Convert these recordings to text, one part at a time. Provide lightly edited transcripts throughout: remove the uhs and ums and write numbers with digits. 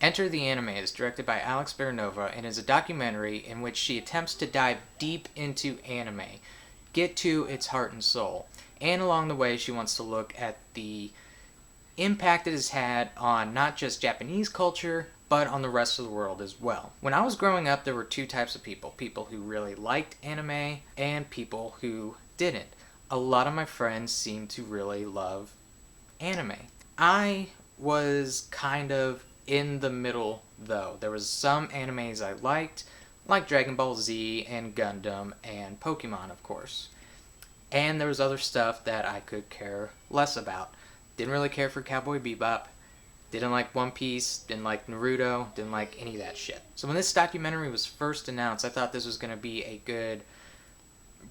Enter the Anime is directed by Barunova and is a documentary in which she attempts to dive deep into anime, get to its heart and soul, and along the way she wants to look at the impact it has had on not just Japanese culture, but on the rest of the world as well. When I was growing up, there were two types of people. People who really liked anime and people who didn't. A lot of my friends seemed to really love anime. I was kind of in the middle, though. There was some animes I liked, like Dragon Ball Z and Gundam and Pokemon, of course. And there was other stuff that I could care less about. Didn't really care for Cowboy Bebop, didn't like One Piece, didn't like Naruto, didn't like any of that shit. So when this documentary was first announced, I thought this was going to be a good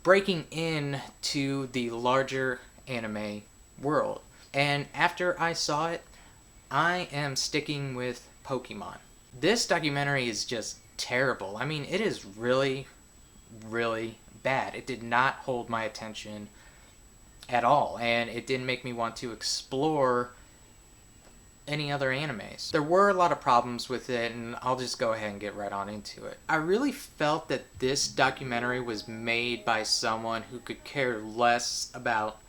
breaking in to the larger anime world. And after I saw it, I am sticking with Pokemon. This documentary is just terrible. I mean, it is really, really bad. It did not hold my attention at all, and it didn't make me want to explore any other animes. There were a lot of problems with it, and I'll just go ahead and get right on into it. I really felt that this documentary was made by someone who could care less about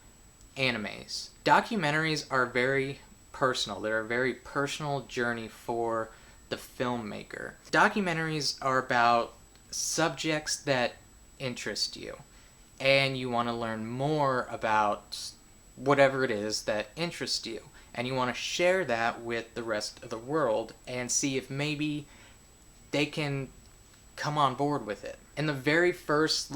animes. Documentaries are very personal. They're a very personal journey for the filmmaker. Documentaries are about subjects that interest you, and you want to learn more about whatever it is that interests you, and you want to share that with the rest of the world and see if maybe they can come on board with it. In the very first,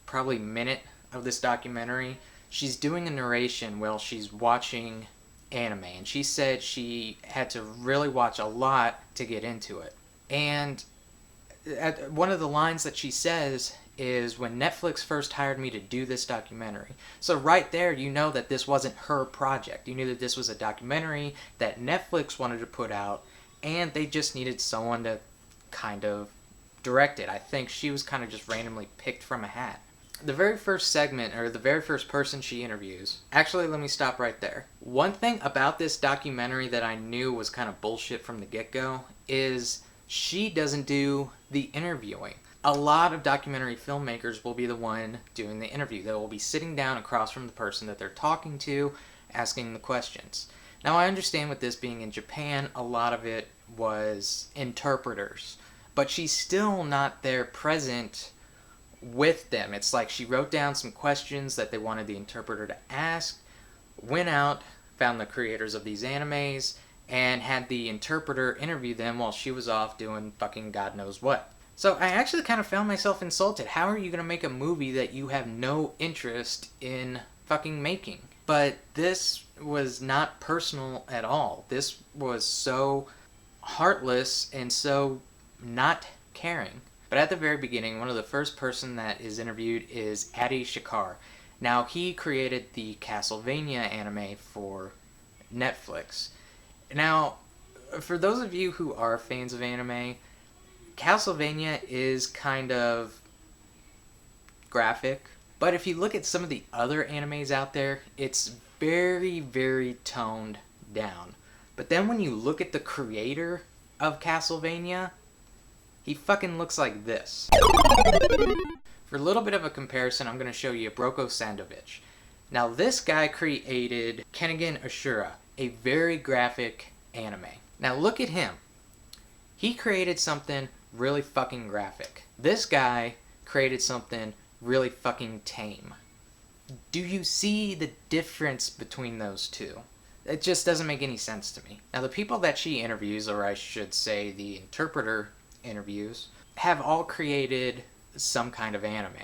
probably minute of this documentary, she's doing a narration while she's watching anime, and she said she had to really watch a lot to get into it. And one of the lines that she says is, when Netflix first hired me to do this documentary. So right there, you know that this wasn't her project. You knew that this was a documentary that Netflix wanted to put out, and they just needed someone to kind of direct it. I think she was kind of just randomly picked from a hat. The very first segment, or the very first person she interviews... Actually, let me stop right there. One thing about this documentary that I knew was kind of bullshit from the get-go is she doesn't do the interviewing. A lot of documentary filmmakers will be the one doing the interview. They will be sitting down across from the person that they're talking to, asking the questions. Now, I understand with this being in Japan, a lot of it was interpreters. But she's still not there present with them. It's like she wrote down some questions that they wanted the interpreter to ask, went out, found the creators of these animes, and had the interpreter interview them while she was off doing fucking God knows what. So I actually kind of found myself insulted. How are you going to make a movie that you have no interest in fucking making? But this was not personal at all. This was so heartless and so not caring. But at the very beginning, one of the first person that is interviewed is Adi Shankar. Now, he created the Castlevania anime for Netflix. Now, for those of you who are fans of anime, Castlevania is kind of graphic. But if you look at some of the other animes out there, it's very, very toned down. But then when you look at the creator of Castlevania, he fucking looks like this. For a little bit of a comparison, I'm going to show you Broko Sandovic. Now, this guy created Kengan Ashura, a very graphic anime. Now, look at him. He created something really fucking graphic. This guy created something really fucking tame. Do you see the difference between those two? It just doesn't make any sense to me. Now, the people that she interviews, or I should say the interpreter interviews, have all created some kind of anime.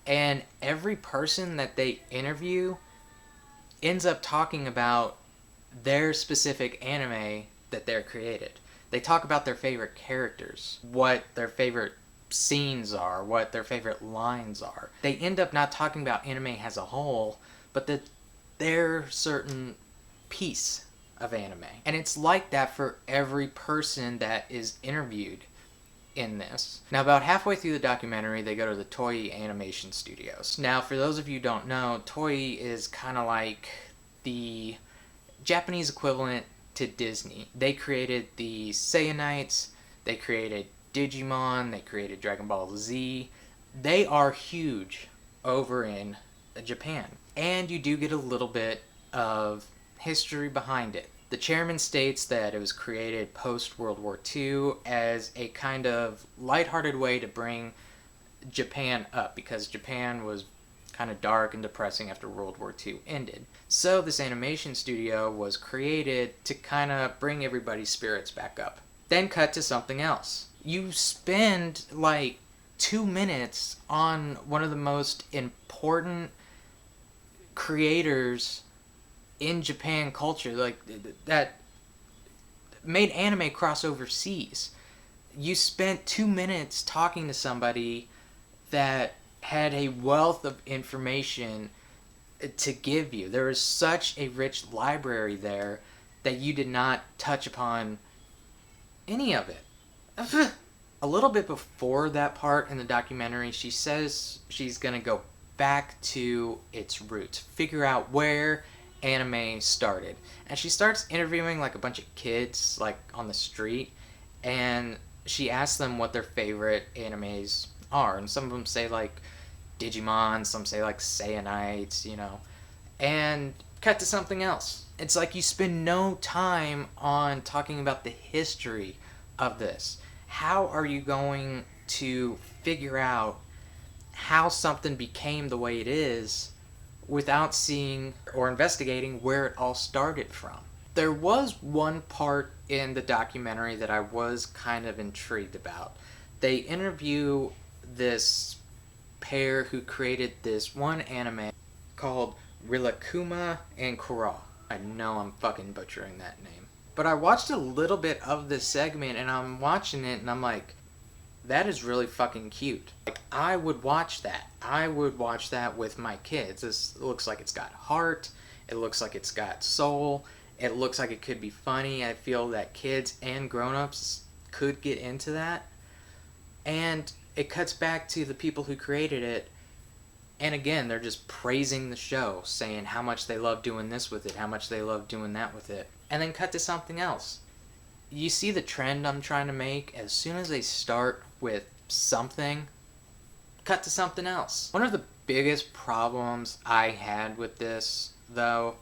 And every person that they interview ends up talking about their specific anime that they're created. They talk about their favorite characters, what their favorite scenes are, what their favorite lines are. They end up not talking about anime as a whole, but their certain piece of anime. And it's like that for every person that is interviewed in this. Now, about halfway through the documentary, they go to the Toei Animation Studios. Now, for those of you who don't know, Toei is kind of like the Japanese equivalent to Disney. They created the Saiyanites, they created Digimon, they created Dragon Ball Z. They are huge over in Japan. And you do get a little bit of history behind it. The chairman states that it was created post-World War II as a kind of lighthearted way to bring Japan up, because Japan was kind of dark and depressing after World War II ended. So this animation studio was created to kind of bring everybody's spirits back up. Then cut to something else. You spend like 2 minutes on one of the most important creators in Japan culture, like that made anime cross overseas. You spent 2 minutes talking to somebody that had a wealth of information to give you. There is such a rich library there that you did not touch upon any of it. A little bit before that part in the documentary, she says she's gonna go back to its roots, figure out where anime started. And she starts interviewing like a bunch of kids like on the street, and she asks them what their favorite animes are, and some of them say like Digimon, some say like Saiyanites, you know, and cut to something else. It's like you spend no time on talking about the history of this. How are you going to figure out how something became the way it is without seeing or investigating where it all started from? There was one part in the documentary that I was kind of intrigued about. They interview this pair who created this one anime called Rilakkuma and Kura. I know I'm fucking butchering that name. But I watched a little bit of this segment, and I'm watching it and I'm like, that is really fucking cute. Like, I would watch that. I would watch that with my kids. This looks like it's got heart. It looks like it's got soul. It looks like it could be funny. I feel that kids and grown-ups could get into that. And it cuts back to the people who created it, and again, they're just praising the show, saying how much they love doing this with it, how much they love doing that with it, and then cut to something else. You see the trend I'm trying to make? As soon as they start with something, cut to something else. One of the biggest problems I had with this, though,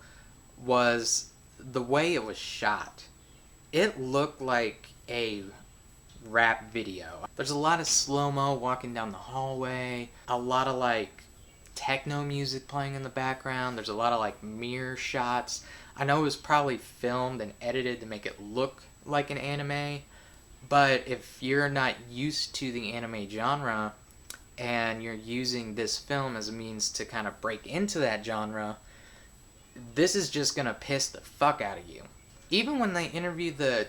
was the way it was shot. It looked like a rap video. There's a lot of slow-mo walking down the hallway, a lot of like techno music playing in the background, there's a lot of like mirror shots. I know it was probably filmed and edited to make it look like an anime, but if you're not used to the anime genre and you're using this film as a means to kind of break into that genre, this is just gonna piss the fuck out of you. Even when they interview the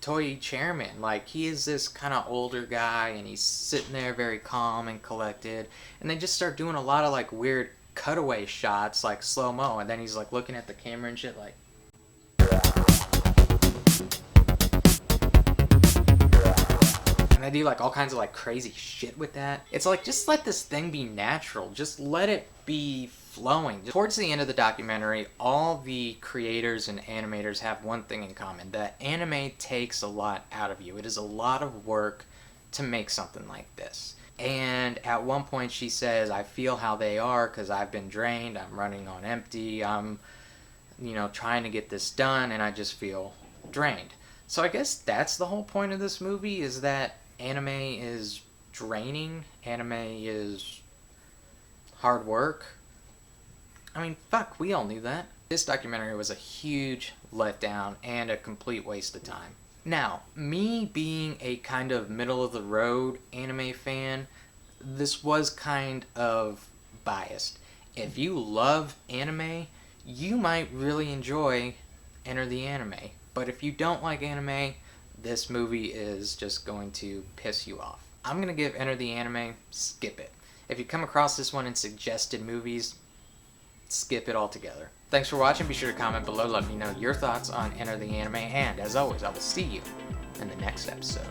Toei chairman, like, he is this kind of older guy and he's sitting there very calm and collected, and they just start doing a lot of like weird cutaway shots, like slow-mo, and then he's like looking at the camera and shit like, and they do like all kinds of like crazy shit with that. It's like, just let this thing be natural, just let it be flowing. Towards the end of the documentary, all the creators and animators have one thing in common, that anime takes a lot out of you. It is a lot of work to make something like this. And at one point she says, I feel how they are because I've been drained, I'm running on empty, I'm, you know, trying to get this done, and I just feel drained. So I guess that's the whole point of this movie, is that anime is draining, anime is hard work. I mean, fuck, we all knew that. This documentary was a huge letdown and a complete waste of time. Now, me being a kind of middle-of-the-road anime fan, this was kind of biased. If you love anime, you might really enjoy Enter the Anime. But if you don't like anime, this movie is just going to piss you off. I'm going to give Enter the Anime, skip it. If you come across this one in suggested movies, skip it altogether. Thanks for watching. Be sure to comment below. Let me know your thoughts on Enter the Anime. And as always, I will see you in the next episode.